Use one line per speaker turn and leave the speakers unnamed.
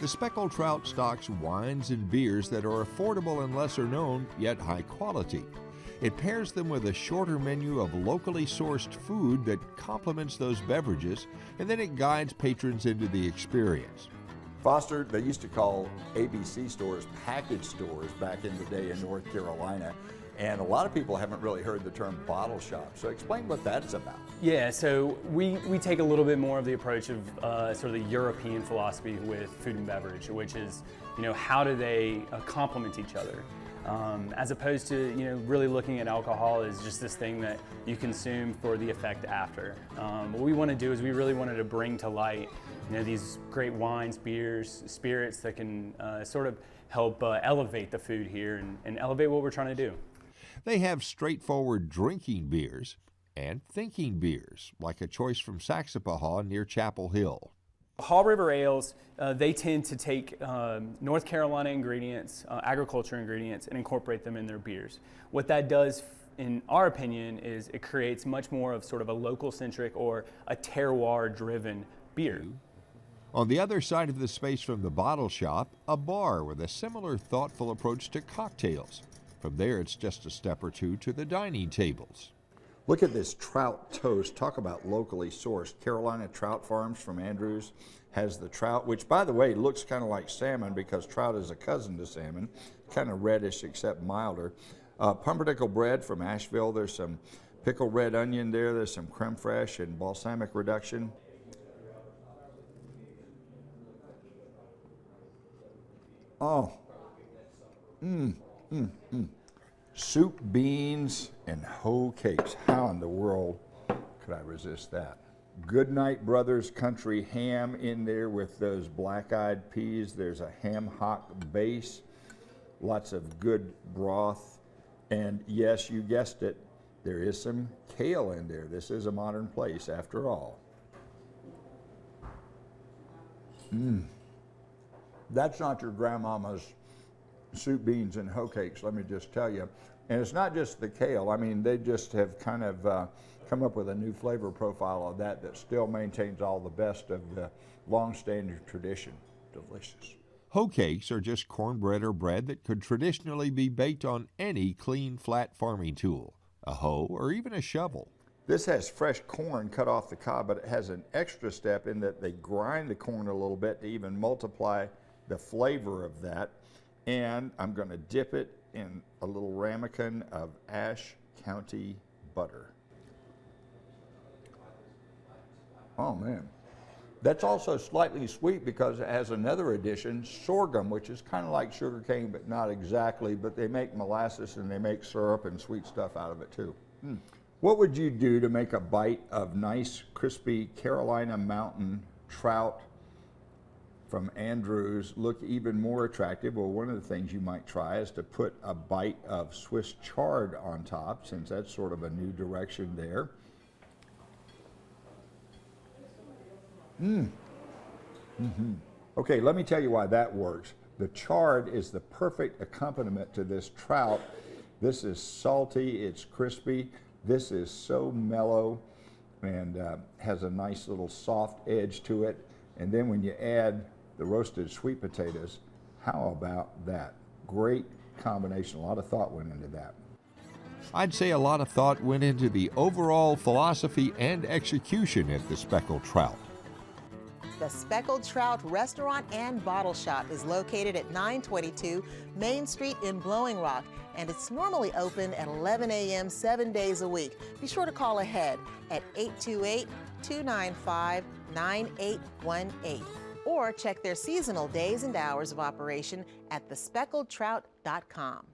The Speckled Trout stocks wines and beers that are affordable and lesser known, yet high quality. It pairs them with a shorter menu of locally sourced food that complements those beverages, and then it guides patrons into the experience.
Foster, they used to call ABC stores package stores back in the day in North Carolina. And a lot of people haven't really heard the term bottle shop. So explain what that's about.
Yeah, so we take a little bit more of the approach of sort of the European philosophy with food and beverage, which is, how do they complement each other? As opposed to, really looking at alcohol as just this thing that you consume for the effect after. What we want to do is we really wanted to bring to light, these great wines, beers, spirits that can sort of help elevate the food here and elevate what we're trying to do.
They have straightforward drinking beers and thinking beers, like a choice from Saxapahaw near Chapel Hill.
Haw River Ales, they tend to take North Carolina ingredients, agriculture ingredients, and incorporate them in their beers. What that does, in our opinion, is it creates much more of sort of a local-centric or a terroir-driven beer.
On the other side of the space from the bottle shop, a bar with a similar thoughtful approach to cocktails. From there, it's just a step or two to the dining tables.
Look at this trout toast. Talk about locally sourced. Carolina Trout Farms from Andrews has the trout, which, by the way, looks kind of like salmon because trout is a cousin to salmon, kind of reddish except milder. Pumpernickel bread from Asheville. There's some pickled red onion there. There's some creme fraiche and balsamic reduction. Oh, soup, beans, and hoe cakes. How in the world could I resist that? Goodnight Brothers Country Ham in there with those black-eyed peas. There's a ham hock base, lots of good broth, and yes, you guessed it, there is some kale in there. This is a modern place after all. That's not your grandmama's soup, beans, and hoe cakes, let me just tell you. And it's not just the kale. I mean, they just have kind of come up with a new flavor profile of that still maintains all the best of the long-standing tradition. Delicious.
Hoe cakes are just cornbread or bread that could traditionally be baked on any clean, flat farming tool, a hoe or even a shovel.
This has fresh corn cut off the cob, but it has an extra step in that they grind the corn a little bit to even multiply the flavor of that. And I'm going to dip it in a little ramekin of Ashe County butter. Oh man. That's also slightly sweet because it has another addition, sorghum, which is kind of like sugar cane, but not exactly, but they make molasses and they make syrup and sweet stuff out of it too. What would you do to make a bite of nice, crispy Carolina Mountain trout from Andrews look even more attractive? Well, one of the things you might try is to put a bite of Swiss chard on top, since that's sort of a new direction there. Okay, let me tell you why that works. The chard is the perfect accompaniment to this trout. This is salty, it's crispy. This is so mellow and has a nice little soft edge to it. And then when you add the roasted sweet potatoes, how about that? Great combination. A lot of thought went into that.
I'd say a lot of thought went into the overall philosophy and execution at the Speckled Trout.
The Speckled Trout Restaurant and Bottle Shop is located at 922 Main Street in Blowing Rock, and it's normally open at 11 a.m. 7 days a week. Be sure to call ahead at 828-295-9818 or check their seasonal days and hours of operation at thespeckedtrout.com.